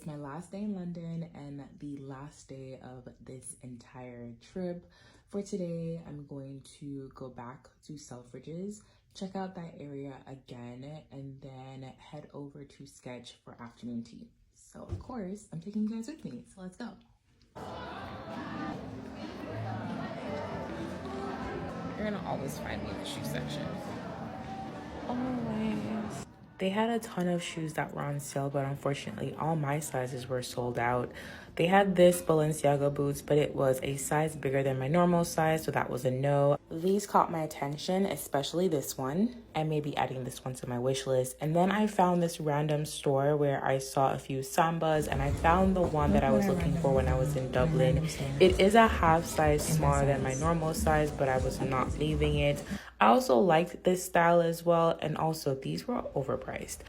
my last day in London and the last day of this entire trip. For today, I'm going to go back to Selfridges, check out that area again, and then head over to Sketch for afternoon tea. So of course, I'm taking you guys with me, so let's go. You're gonna always find me in the shoe section. Always. They had a ton of shoes that were on sale, but unfortunately all my sizes were sold out. They had this Balenciaga boots, but it was a size bigger than my normal size, so that was a no. These caught my attention, especially this one. I may be adding this one to my wish list. And then I found this random store where I saw a few Sambas, and I found the one that I was looking for when I was in Dublin. It is a half size smaller than my normal size, but I was not leaving it. I also liked this style as well, and also these were overpriced.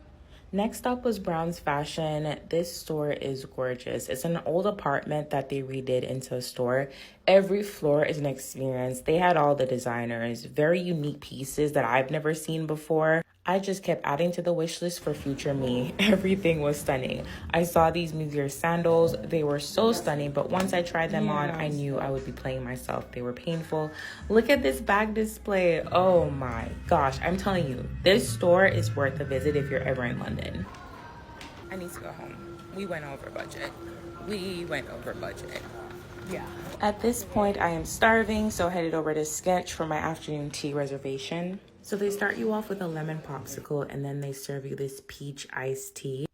Next up was Brown's Fashion. This store is gorgeous. It's an old apartment that they redid into a store. Every floor is an experience. They had all the designers, very unique pieces that I've never seen before. I just kept adding to the wish list for future me. Everything was stunning. I saw these Mugler sandals. They were so stunning, but once I tried them on, I knew I would be playing myself. They were painful. Look at this bag display. Oh my gosh. I'm telling you, this store is worth a visit if you're ever in London. I need to go home. We went over budget. Yeah. At this point, I am starving, so headed over to Sketch for my afternoon tea reservation. So they start you off with a lemon popsicle, and then they serve you this peach iced tea.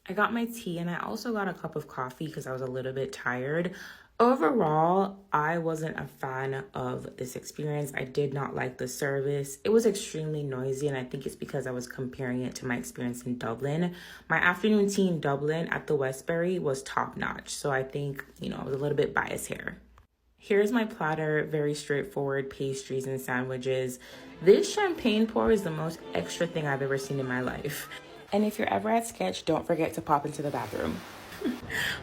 I got my tea, and I also got a cup of coffee because I was a little bit tired. Overall, I wasn't a fan of this experience. I did not like the service. It was extremely noisy, and I think it's because I was comparing it to my experience in Dublin. My afternoon tea in Dublin at the Westbury was top-notch, so I think, I was a little bit biased here. Here's my platter, very straightforward pastries and sandwiches. This champagne pour is the most extra thing I've ever seen in my life. And if you're ever at Sketch, don't forget to pop into the bathroom.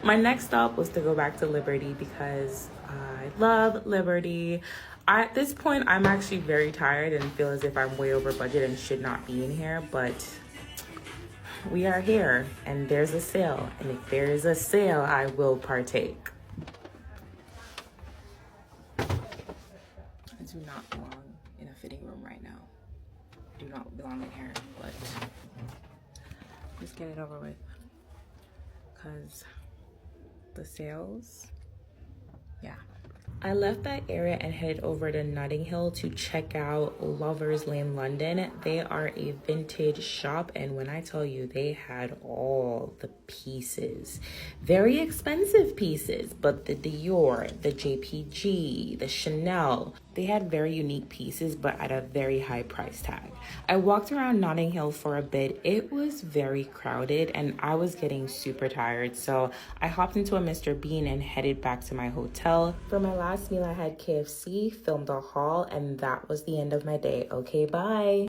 My next stop was to go back to Liberty because I love Liberty. At this point, I'm actually very tired and feel as if I'm way over budget and should not be in here, but we are here and there's a sale. And if there is a sale, I will partake. I do not belong in a fitting room right now. I do not belong in here, but just get it over with. Because the sales, yeah. I left that area and headed over to Notting Hill to check out Lovers Lane London. They are a vintage shop, and when I tell you, they had all the pieces. Very expensive pieces, but the Dior, the JPG, the Chanel, they had very unique pieces, but at a very high price tag. I walked around Notting Hill for a bit. It was very crowded, and I was getting super tired, so I hopped into a Mr. Bean and headed back to my hotel. For my last meal, I had KFC, filmed a haul, and that was the end of my day. Okay, bye.